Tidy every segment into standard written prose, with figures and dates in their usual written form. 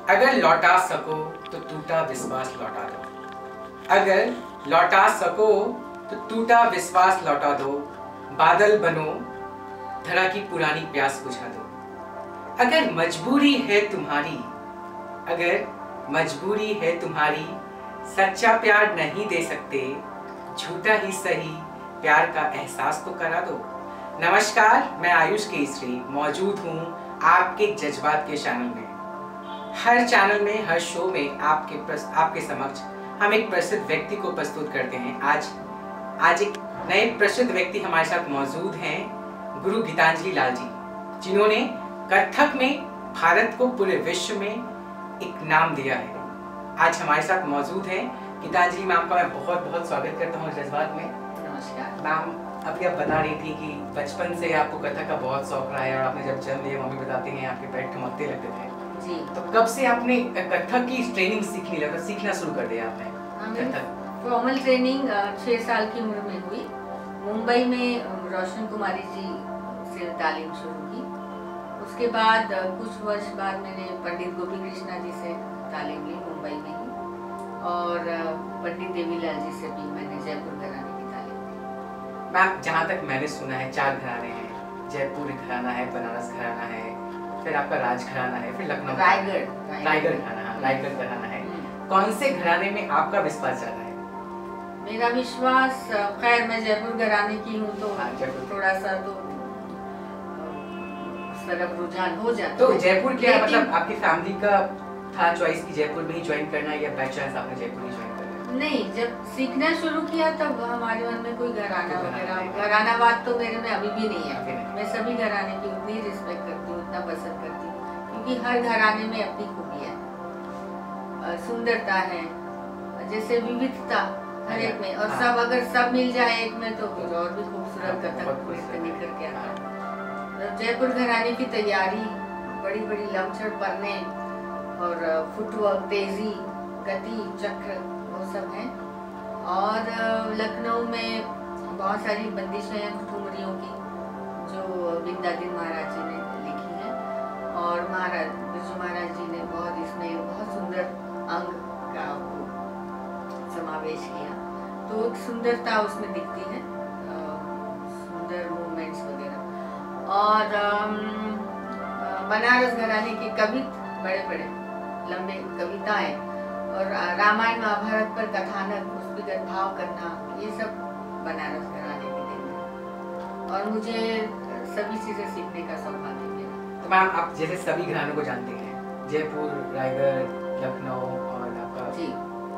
अगर लौटा सको तो टूटा विश्वास लौटा दो। अगर लौटा सको तो टूटा विश्वास लौटा दो। बादल बनो, धरा की पुरानी प्यास बुझा दो। अगर मजबूरी है तुम्हारी, अगर मजबूरी है तुम्हारी, सच्चा प्यार नहीं दे सकते, झूठा ही सही प्यार का एहसास तो करा दो। नमस्कार, मैं आयुष केसरी मौजूद हूँ आपके जज्बात के चैनल में। हर चैनल में, हर शो में आपके समक्ष हम एक प्रसिद्ध व्यक्ति को प्रस्तुत करते हैं। आज एक नए प्रसिद्ध व्यक्ति हमारे साथ मौजूद हैं, गुरु गीतांजलि लाल जी, जिन्होंने कथक में भारत को पूरे विश्व में एक नाम दिया है। आज हमारे साथ मौजूद हैं गीतांजलि मैम का मैं बहुत बहुत स्वागत करता हूँ जज्बात में। नमस्कार मैम, अभी आप बता रही थी कि बचपन से आपको कथक का बहुत शौक रहा है और आपने जब जन्म लिया मम्मी बताती हैं आपके पैर ठमकते लगते थे जी। तो कब से आपने कथक की ट्रेनिंग सीखना शुरू कर दिया आपने? कथक फॉर्मल ट्रेनिंग 6 साल की उम्र में हुई। मुंबई में रोशन कुमारी जी से तालीम शुरू की। उसके बाद कुछ वर्ष बाद मैंने पंडित गोपी कृष्णा जी से तालीम ली मुंबई में ही, और पंडित देवीलाल जी से भी मैंने जयपुर घराने की तालीम ली। मैम, जहाँ तक मैंने सुना है 4 घराने हैं, जयपुर घराना है, बनारस घराना है, फिर आपका राज घराना है, फिर लखनऊ रायगढ़ घराना है। कौन से घराने में आपका विश्वास ज्यादा है? मेरा विश्वास, खैर मैं जयपुर घराने की हूँ तो थोड़ा सा तो तरफ रुझान हो जाता है। तो जयपुर क्या मतलब आपकी फैमिली का था चॉइस कि जयपुर में ही ज्वाइन करना है या बाय चांस आपने जयपुर ही ज्वाइन करना? नहीं, जब सीखना शुरू किया तब हमारे मन में कोई घराना वगैरह घरानावाद तो मेरे में अभी भी नहीं है। मैं सभी घराने की उतनी रिस्पेक्ट करती हूँ, उतना पसंद करती हूँ, क्योंकि हर घराने में अपनी खूबी है, सुंदरता है, जैसे विविधता हर एक में, और सब अगर सब मिल जाए एक में तो फिर और भी खूबसूरत कथक निकल के आता है। जयपुर घराने की तैयारी, बड़ी बड़ी लमसड़ पन्ने और फुटवर्क, तेजी, गति, चक्र, वो सब है। और लखनऊ में बहुत सारी बंदिशें हैं ठुमरियों की जो विद्याधीन महाराज जी ने लिखी है, और महाराज बिरजू महाराज जी ने बहुत सुंदर अंग का समावेश किया, तो एक सुंदरता उसमें दिखती है, सुंदर मूवमेंट्स वगैरह। और बनारस घराने की बड़े बड़े लंबे कविताएं और रामायण महाभारत पर कथानक, उसमें भाव करना, ये सब बनारस घराने की देन है, और मुझे सभी चीजें सीखने का सौभाग्य मिला। तो मैम, आप जैसे सभी घरानों को जानते हैं, जयपुर, रायगढ़, लखनऊ और आपका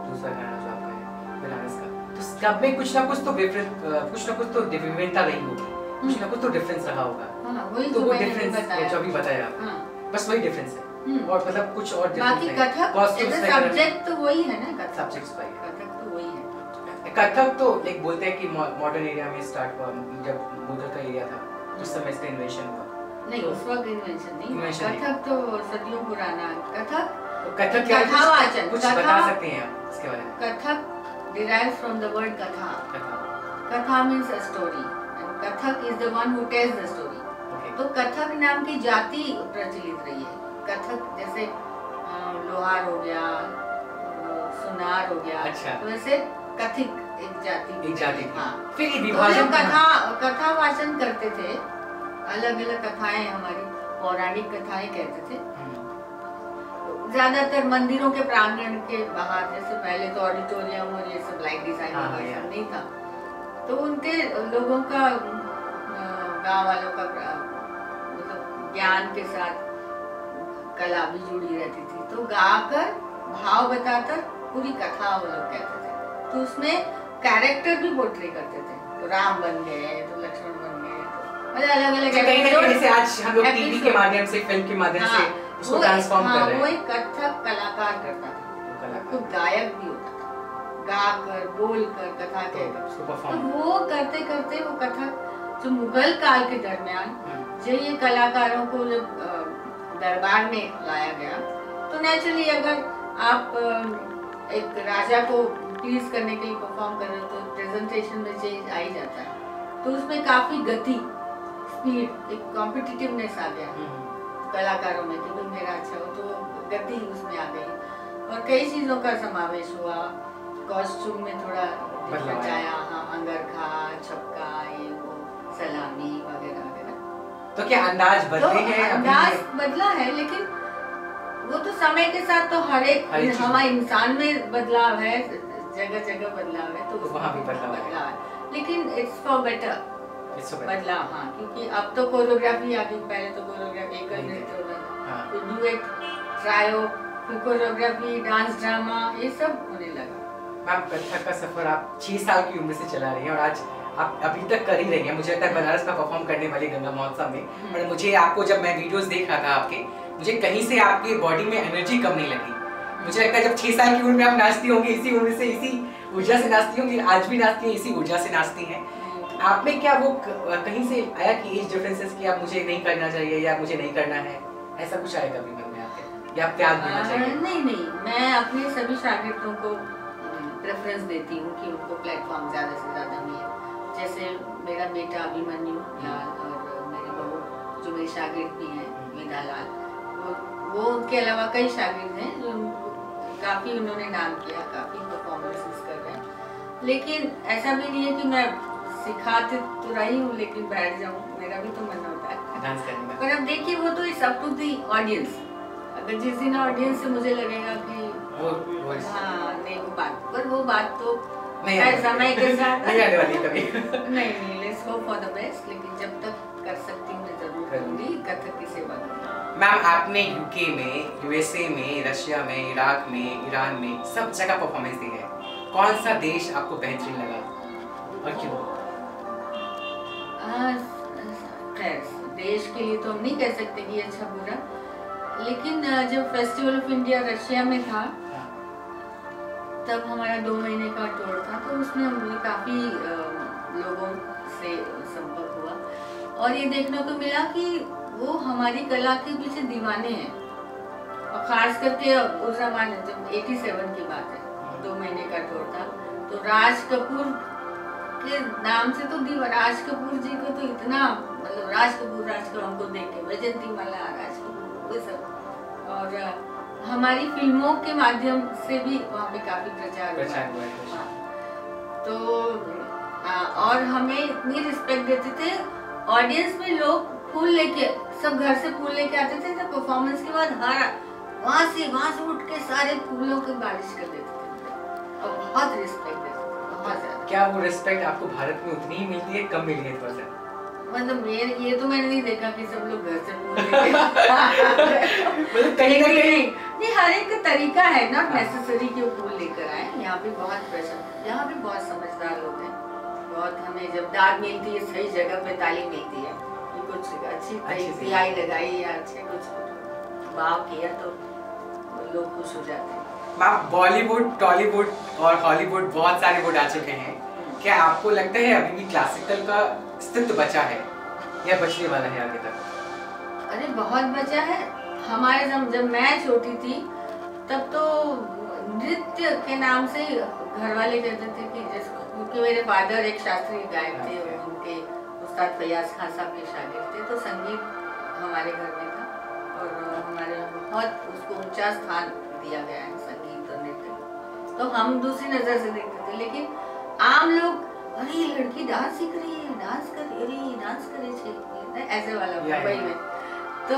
दूसरा घराना जो आपका है बनारस का, तो सब में कुछ ना कुछ तो विभिन्नता रही होगी, कुछ ना कुछ तो डिफरेंस रहा होगा। वही तो वो डिफरेंस जो भी बताया आपने, बस वही डिफरेंस है, और मतलब कुछ और बाकी कथक सब्जेक्ट तो वही है ना, सब्जेक्ट्स वही है, कथक तो वही है। कथक तो एक बोलते हैं कि मॉडर्न एरिया में स्टार्ट हुआ, जब मुगल का एरिया था उस समय इसका इन्वेंशन हुआ। नहीं, उस वक्त इन्वेंशन नहीं, कथक तो सदियों पुराना। कथक क्या कथावाचन, कुछ बता सकते हैं आप इसके बारे में? Kathak derives from the word katha. Katha means a story and Kathak is the one who tells the story. तो कथक नाम की जाति प्रचलित रही है। कथक जैसे लोहार हो गया, सुनार हो गया, तो वैसे कथिक एक जाति। हाँ, फिर विभाजन कथा वाचन करते थे, अलग अलग कथाएं, हमारी पौराणिक कथाएं कहते थे, ज्यादातर मंदिरों के प्रांगण के बाहर, जैसे पहले तो ऑडिटोरियम और ये सब लाइट डिजाइन नहीं था, तो उनके लोगों का, गांव वालों का मतलब ज्ञान के साथ कला भी जुड़ी रहती थी, तो गाकर भाव बताकर पूरी कथा वो लोग कहते थे, तो उसमें कैरेक्टर भी पोर्ट्रे करते थे, तो राम बन गए, तो लक्ष्मण बन गए, तो मतलब अलग-अलग जैसे आज हम लोग टीवी के माध्यम से, फिल्म के माध्यम से उसको ट्रांसफॉर्म कर रहे हैं। वो एक कथक कलाकार करता था, तो गायक भी होता था, गाकर, बोलकर, कथा कहकर, तो वो करते करते वो कथक जो मुगल काल के दरमियान जो ये कलाकारों को जब दरबार में लाया गया, तो नेचुरली अगर आप एक राजा को प्लीज करने के लिए परफॉर्म कर रहे हो तो प्रेजेंटेशन में चेंज आ ही जाता है, तो उसमें काफी गति, स्पीड, एक कॉम्पिटिटिवनेस आ गया कलाकारों में कि भाई मेरा अच्छा हो, तो गति उसमें आ गई और कई चीजों का समावेश हुआ। कॉस्ट्यूम में थोड़ा डिफरेंट आया, हाँ, अंगरखा, छपका, ये वो, सलामी वगैरह वगैरह। तो क्या अंदाज बदले हैं? अंदाज बदला है, लेकिन वो तो समय के साथ तो हर एक हमारे इंसान में बदलाव है, जगह जगह बदलाव है, तो वहाँ भी बदलाव है, लेकिन इट्स फॉर बेटर बदलाव। हाँ, क्योंकि अब तो कोरियोग्राफी आ गई, पहले तो कोरियोग्राफी एकल नृत्य होता था, फिर डुएट, ट्रायो, फिर कोरियोग्राफी, डांस, ड्रामा, ये सब होने लगा। मैम, कथक का सफर आप 6 साल की उम्र से चला रही हैं और आज आप अभी तक कर ही रही हैं। मुझे लगता है बनारस में परफॉर्म करने वाली गंगा महोत्सव में, पर मुझे आपको जब मैं वीडियोस देख रहा था आपके, मुझे कहीं से आपकी बॉडी में एनर्जी कम नहीं लगी। मुझे लगता है जब 6 साल की उम्र में आप नाचती होंगी, इसी उम्र से इसी ऊर्जा से नाचती होंगी, आज भी नाचती हैं इसी ऊर्जा से नाचती हैं। आप में क्या वो कहीं से आया कि एज डिफरेंसेस की आप मुझे नहीं करना चाहिए या मुझे नहीं करना है, ऐसा कुछ आया कभी मन में आपके, या त्याग देना चाहिए? नहीं, मैं अपने सभी शागिर्दों को प्रेफरेंस देती हूँ कि उनको प्लेटफॉर्म ज़्यादा से ज़्यादा मिले। जैसे मेरा बेटा अभिमन्यु लाल और मेरी बहू जो मेरी शागिर्द भी हैं, विदा लाल, वो उनके अलावा कई शागिर्द हैं जो काफ़ी उन्होंने नाम किया, काफ़ी परफॉर्मेंसेस कर रहे हैं। लेकिन ऐसा भी नहीं है कि मैं सिखाती तो रही हूँ लेकिन बैठ जाऊँ, मेरा भी तो मन होता है डांस करने में। पर अब देखिए, वो तो it's up to the audience. अगर जिस दिन ऑडियंस से मुझे लगेगा कि हाँ नहीं, वो बात तो समय के साथ नहीं आने वाली कभी। नहीं, let's hope for the best. लेकिन जब तक कर सकती हूँ मैं जरूर करूँगी, कथक की सेवा करूँगी। मैम, आपने यूके में, यूएसए में, रशिया में, इराक में, ईरान में सब जगह परफॉर्मेंस दी है। कौन सा देश आपको बेहतरीन लगा और क्यों? खैर, देश के लिए तो हम नहीं कह सकते कि अच्छा बुरा, लेकिन जब फेस्टिवल ऑफ इंडिया रशिया में था तब हमारा 2 महीने का टूर था, तो उसमें हमें काफ़ी लोगों से संपर्क हुआ और ये देखने को मिला कि वो हमारी कला के पीछे दीवाने हैं। और ख़ास करके उस ज़माने, जब 87 की बात है, 2 महीने का टूर था, तो राज कपूर के नाम से तो राज कपूर जी को तो इतना, मतलब राज कपूर हमको देख के वैजयंती माला, राज कपूर, वो सब, और हमारी फिल्मों के माध्यम से भी वहाँ पे काफी प्रचार हुआ। तो और हमें इतनी रिस्पेक्ट देते थे, ऑडियंस में लोग फूल लेके, सब घर से फूल लेके आते थे, तो परफॉर्मेंस के बाद वहाँ से उठ के सारे फूलों की बारिश कर देते थे और बहुत रिस्पेक्ट देते थे, बहुत ज्यादा। क्या वो रिस्पेक्ट आपको भारत में उतनी ही मिलती है, कम मिली है थोड़ा सा? मतलब ये तो मैंने नहीं देखा कि सब लोग घर से फूल लेके मतलब कहीं ना कहीं नहीं, हर एक का तरीका है, नॉट नेसेसरी कि वो फूल लेकर आए। यहाँ पे बहुत प्रेशर, यहाँ पे बहुत समझदार लोग हैं, बहुत, हमें जब दाद मिलती है सही जगह पे ताली मिलती है, कुछ अच्छी तिहाई लगाई या अच्छे कुछ भाव किया तो लोग खुश हो जाते हैं। मैम, बॉलीवुड, टॉलीवुड और हॉलीवुड बहुत सारे वुड आ चुके हैं, क्या आपको लगता है अभी भी क्लासिकल का अस्तित्व बचा है या बचने वाला है आगे तक? अरे बहुत बचा है। हमारे जब मैं छोटी थी तब तो नृत्य के नाम से घर वाले कहते थे कि क्योंकि मेरे फादर एक शास्त्रीय गायक थे, उनके उस्ताद फैयाज खान साहब के शागिर्द थे, तो संगीत हमारे घर में था और हमारे बहुत उसको ऊंचा स्थान दिया गया है, संगीत और नृत्य। तो हम दूसरी नजर से देखते थे, लेकिन आम लोग, अरे ये लड़की डांस सीख रही है, डांस करे ऐसे वाला मुंबई में। तो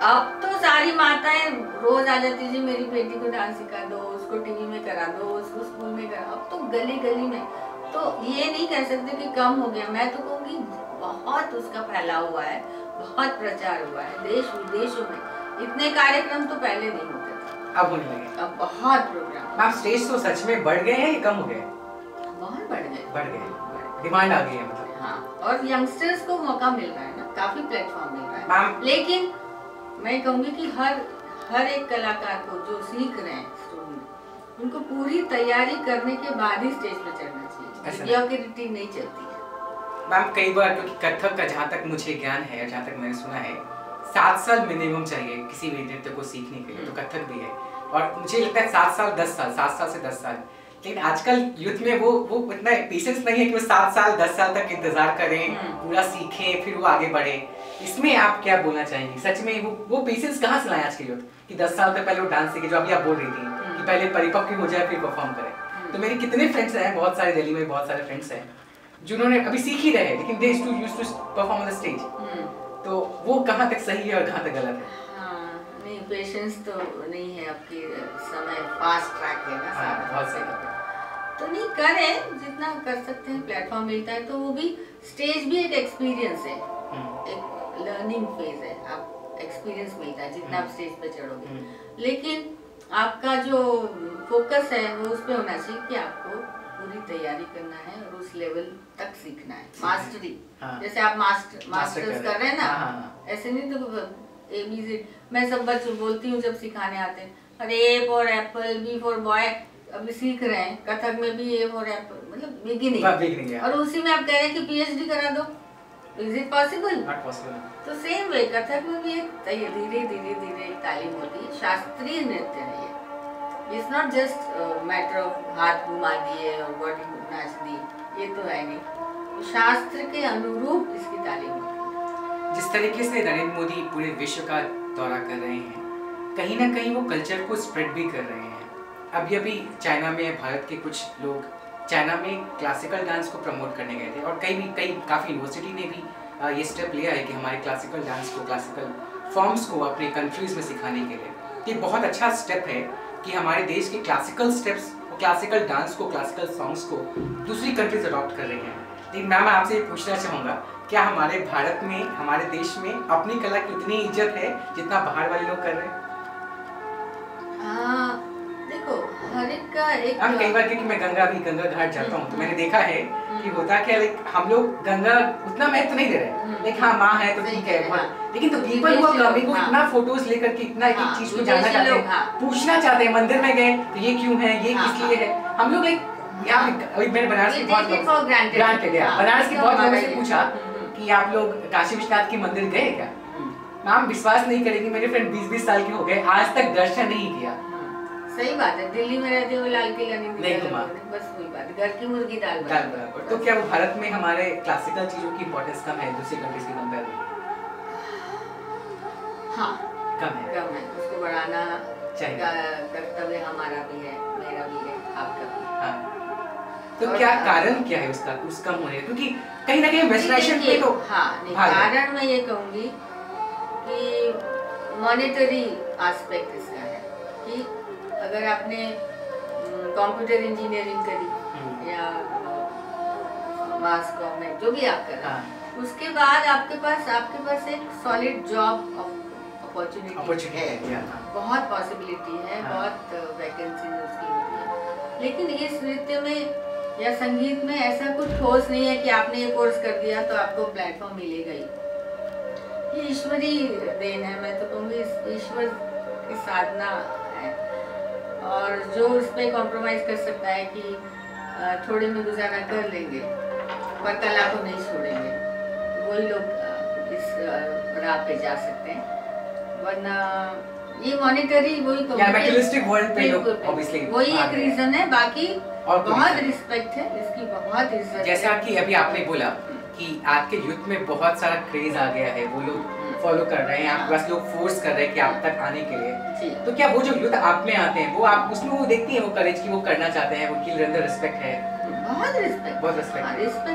अब तो सारी माताएं रोज आ जाती जी, मेरी बेटी को डांस सिखा दो, उसको टीवी में करा दो, उसको स्कूल में करा। अब तो गली गली में, तो ये नहीं कह सकते कि कम हो गया, मैं तो कहूँगी बहुत उसका फैलाव हुआ है, बहुत प्रचार हुआ है देश विदेशों में। इतने कार्यक्रम तो पहले नहीं होते थे, अब होने लगे, अब बहुत प्रोग्राम। मैम, स्टेज तो सच में बढ़ गए हैं या कम हो गए? बहुत बढ़ गए, डिमांड आ गई है मतलब। हाँ, और यंगस्टर्स को मौका मिल रहा है ना, काफी प्लेटफॉर्म मिल रहा है। लेकिन मैं कहूँगी कि हर एक कलाकार को जो सीख रहे हैं स्टूडेंट, उनको पूरी तैयारी करने के बाद ही स्टेज पे चढ़ना चाहिए, मेडियोक्रिटी नहीं चलती है। मैम, कई बार, क्योंकि कथक का जहाँ तक मुझे ज्ञान है, जहाँ तक मैंने सुना है, 7 साल मिनिमम चाहिए किसी भी नृत्य को सीखने के लिए, तो कथक भी है। और मुझे लगता है 7 साल 10 साल, 7 साल से 10 साल। लेकिन आजकल यूथ में वो इतना पेशेंस नहीं है कि वो 7 साल 10 साल तक इंतजार करें, पूरा सीखें, फिर वो आगे बढ़े। इसमें आप क्या बोलना चाहेंगी? सच में वो पेशेंस कहाँ से लाए आज के यूथ कि 10 साल तक पहले वो डांस सीखे, जो अभी आप बोल रही थी कि पहले परिपक्व हो जाए फिर परफॉर्म करे। तो मेरे कितने फ्रेंड्स हैं, बहुत सारे दिल्ली में बहुत सारे फ्रेंड्स हैं जिन्होंने अभी सीख ही रहे हैं, लेकिन they used to perform on the stage. तो वो कहाँ तक सही है और कहाँ तक गलत है? नहीं, पेशेंस तो नहीं है आपकी, समय फास्ट ट्रैक है ना। बहुत सही। तो नहीं करें, जितना कर सकते हैं, प्लेटफॉर्म मिलता है तो वो भी, स्टेज भी एक एक्सपीरियंस है, एक लर्निंग फेज है, आप एक्सपीरियंस मिलता है जितना आप स्टेज पे चढ़ोगे। लेकिन आपका जो फोकस है वो उस पे होना चाहिए कि आपको पूरी तैयारी करना है और उस लेवल तक सीखना है, मास्टरी। जैसे आप मास्टर्स कर रहे हैं ना, ऐसे नहीं तो ABC मैं सब बच्चों बोलती हूँ जब सिखाने आते हैं, अरे A for Apple, B for boy, अभी सीख रहे हैं कथक में भी A फॉर एप्पल, मतलब बिगिनिंग, और उसी में आप कह रहे हैं कि PhD करा दो, is it possible? Not possible. तो सेम वे कथक में भी एक धीरे धीरे एक तालीम होती है, शास्त्रीय नृत्य है ये, it's not just matter of हाथ घुमा दिए और बॉडी नाच दी, ये तो है नहीं, शास्त्र के अनुरूप इसकी तालीम होती है। जिस तरीके से नरेंद्र मोदी पूरे विश्व का दौरा कर रहे हैं, कहीं ना कहीं वो कल्चर को स्प्रेड भी कर रहे हैं। अभी चाइना में भारत के कुछ लोग चाइना में क्लासिकल डांस को प्रमोट करने गए थे, और कई काफ़ी यूनिवर्सिटी ने भी ये स्टेप लिया है कि हमारे क्लासिकल डांस को, क्लासिकल फॉर्म्स को अपने कंट्रीज़ में सिखाने के लिए। ये बहुत अच्छा स्टेप है कि हमारे देश के क्लासिकल स्टेप्स और क्लासिकल डांस को, क्लासिकल सॉन्ग्स को दूसरी कंट्रीज अडॉप्ट कर रही हैं। लेकिन मैम आपसे ये पूछना चाहूँगा, क्या हमारे भारत में, हमारे देश में अपनी कला की उतनी इज्जत है जितना बाहर वाले लोग कर रहे हैं? देखो, हर एक का एक, हम कई बार, क्योंकि मैं गंगा घाट जाता हूँ तो मैंने देखा है कि होता क्या, हम लोग गंगा उतना महत्व नहीं दे रहे, लेकिन हाँ माँ है तो ठीक है, लेकिन तो पीपल को कभी को इतना फोटोज लेकर के इतना एक चीज को जानना चाहते हैं, पूछना चाहते हैं, मंदिर में गए तो ये क्यों है, ये किस लिए है। हम लोग यहाँ अभी मैंने बनारस की बहुत लोगों से पूछा कि आप लोग काशी विश्वनाथ के मंदिर गए क्या? मैम विश्वास नहीं करेंगे, मेरे फ्रेंड 20-20 साल के हो गए, आज तक दर्शन नहीं किया। सही बात है, दिल्ली में रहते हुए लाल किला नहीं घुमा, बस वही बात, घर की मुर्गी दाल बराबर। तो क्या वो भारत में हमारे क्लासिकल चीजों की इंपॉर्टेंस कम है दूसरी कंट्रीज के कंपेयर में? हाँ, कम है, उसको बढ़ाना चाहिए, कर्तव्य हमारा भी है, मेरा भी है, आपका भी। हाँ, तो क्या कारण क्या है उसका, उस कम होने? क्योंकि कहीं ना कहीं वेस्टर्नाइजेशन पे तो कारण मैं ये कहूँगी कि मॉनेटरी एस्पेक्ट इसका है कि अगर आपने कंप्यूटर इंजीनियरिंग करी या मास कॉम में जो भी आप कर रहे हैं, उसके बाद आपके पास एक सॉलिड जॉब अपॉर्चुनिटी है, बहुत पॉसिबिलिटी है, बहुत वैकेंसीज उसकी होती है। लेकिन इस नृत्य में या संगीत में ऐसा कुछ ठोस नहीं है कि आपने ये कोर्स कर दिया तो आपको प्लेटफॉर्म मिलेगा ही। ये ईश्वरी देन है, मैं तो कहूँगी ईश्वर की साधना है, और जो उस पर कॉम्प्रोमाइज कर सकता है कि थोड़े में गुजारा कर लेंगे पर कला को नहीं छोड़ेंगे, वही लोग इस राह पे जा सकते हैं, वरना ये मॉनिटरी वही एक रीजन है, बाकी बहुत रिस्पेक्ट है इसकी, बहुत इज्जत। जैसा कि अभी आपने बोला कि आज के यूथ में बहुत सारा क्रेज आ गया है, वो लोग फॉलो कर रहे हैं, आपके पास लोग फोर्स कर रहे हैं कि आप तक आने के लिए, तो क्या वो जो यूथ आप में आते हैं वो आप उसमें वो देखती हैं वो करेज की वो करना चाहते हैं, उनकी अंदर रिस्पेक्ट है? बहुत रिस्पेक्ट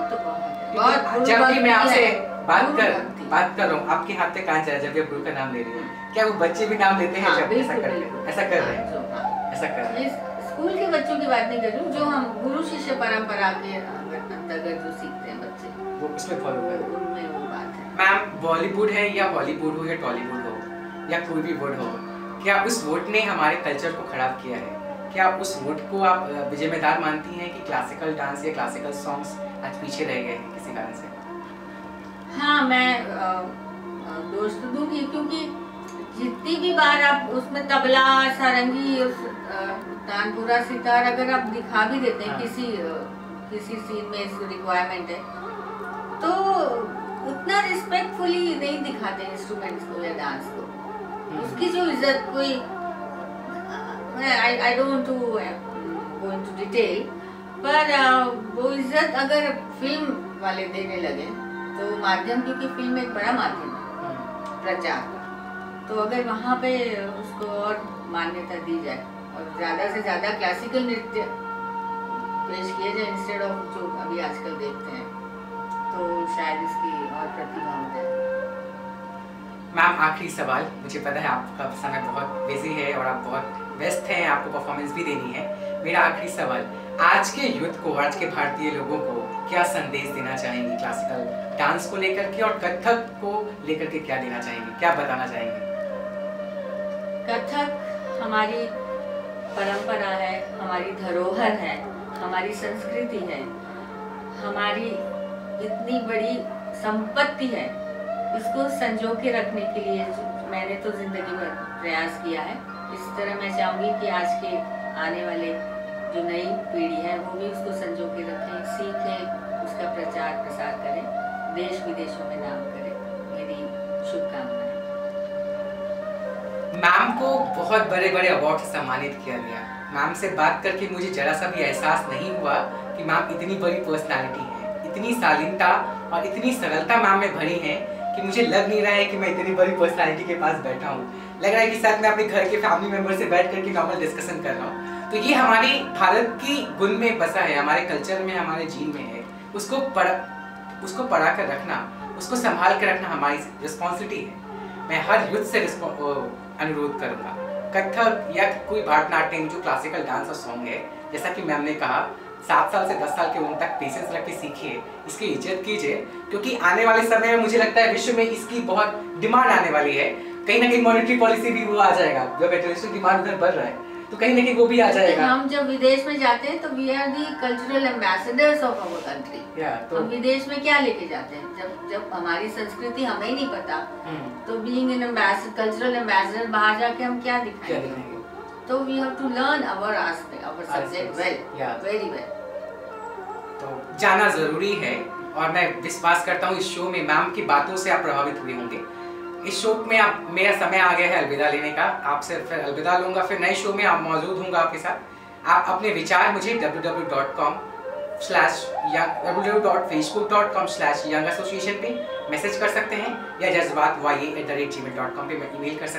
तो बहुत। जब मैं आपसे बात कर रहा हूँ, आपके हाथ पे कांच है, जब आप गुरु का नाम ले रही हैं, क्या वो बच्चे भी नाम लेते हैं? जब ऐसा कर रहे हैं, स्कूल के बच्चों की बात नहीं कर रही हूँ, जो हम गुरु शिष्य परंपरा के अंतर्गत जो सीखते हैं बच्चे, वो उसमें फॉलो कर रहे हैं, उनमें वो बात है। मैम बॉलीवुड है या हॉलीवुड हो या टॉलीवुड हो या कोई भी वुड हो, क्या उस वुड ने हमारे कल्चर को खराब किया है? क्या उस वुड को आप जिम्मेदार मानती हैं कि क्लासिकल डांस या क्लासिकल सॉन्ग्स आज पीछे रह गए हैं किसी कारण से? हाँ, मैं दोष तो दूंगी, क्योंकि जितनी भी बार आप उसमें तबला, सारंगी, तानपुरा, सितार अगर आप दिखा भी देते हैं, किसी सीन में इसको रिक्वायरमेंट है, तो उतना रिस्पेक्टफुली नहीं दिखाते इंस्ट्रूमेंट्स को या डांस को, उसकी जो इज्जत कोई, I don't want to go into detail, पर वो इज्जत अगर फिल्म वाले देने लगे तो माध्यम, क्योंकि फिल्म एक बड़ा माध्यम है, प्रचार का। तो अगर वहाँ पे उसको और मान्यता दी जाए और ज़्यादा से ज़्यादा क्लासिकल नृत्य पेश किए जाए इंस्टेड ऑफ जो अभी आजकल देखते हैं, तो शायद इसकी और प्रतिभा हो जाए। मैम आखिरी सवाल, मुझे पता है आपका समय बहुत बिजी है और आप बहुत व्यस्त हैं, आपको परफॉर्मेंस भी देनी है। मेरा आखिरी सवाल, आज के यूथ को, आज के भारतीय लोगों को क्या संदेश देना चाहेंगी क्लासिकल डांस को लेकर के और कथक को लेकर के क्या देना चाहेंगे, क्या बताना चाहेंगे? कथक हमारी परंपरा है, हमारी धरोहर है, हमारी संस्कृति है, हमारी इतनी बड़ी संपत्ति है। इसको संजो के रखने के लिए मैंने तो जिंदगी भर प्रयास किया है। इस तरह मैं चाहूँगी कि आज के आने वाले जो नई पीढ़ी है वो भी उसको संजो के रखें, सीखें, उसका प्रचार प्रसार करें, देश विदेशों में नाम करें। मेरी शुभकामनाएं। मैम को बहुत बड़े बड़े अवार्ड से सम्मानित किया गया। मैम से बात करके मुझे जरा सा भी एहसास नहीं हुआ कि मैम इतनी बड़ी पर्सनालिटी है, इतनी शालीनता और इतनी सरलता मैम में भरी है कि मुझे लग नहीं रहा है कि मैं इतनी बड़ी पर्सनालिटी के पास बैठा हूँ। लग रहा है कि शायद मैं अपने घर के फैमिली मेंबर से बैठ करके नॉर्मल डिस्कशन कर रहा हूँ। तो ये हमारी भारत की गुण में बसा है, हमारे कल्चर में, हमारे जीन में है। उसको पढ़ा कर रखना, उसको संभाल कर रखना हमारी रिस्पॉन्सिबिलिटी है। मैं हर यूथ से अनुरोध करूंगा, कथक या कोई भारतनाट्यम जो क्लासिकल डांस और सॉन्ग है, जैसा कि मैम ने कहा, 7 साल से 10 साल के उम्र तक पेशेंस रख के सीखिए, इसकी इज्जत कीजिए, क्योंकि आने वाले समय में मुझे लगता है विश्व में इसकी बहुत डिमांड आने वाली है। कहीं ना कहीं मॉनेटरी पॉलिसी भी वो आ जाएगा, जब इंटरनेशनल डिमांड उधर बढ़ रहा है तो कहीं ना कहीं वो भी आ जाएगा। हम जब विदेश में जाते हैं तो we are the cultural ambassadors of our country. तो हम विदेश में क्या लेके जाते हैं जब हमारी संस्कृति हमें ही नहीं पता, तो being an ambassador, cultural ambassador, बाहर जाके हम क्या दिखाएंगे? तो we have to learn our aspect, our subject well, very well. तो जाना जरूरी है और मैं विश्वास करता हूँ इस शो में मैम की बातों से आप प्रभावित हुए होंगे। इस शो में आप, मेरा समय आ गया है अलविदा लेने का, आपसे फिर अलविदा लूंगा, फिर नए शो में आप मौजूद होंगे आपके साथ। आप अपने विचार मुझे www.facebook.com/youngassociation पे मैसेज कर सकते हैं या जज्बाat@gmail.com पे ईमेल कर सकते हैं।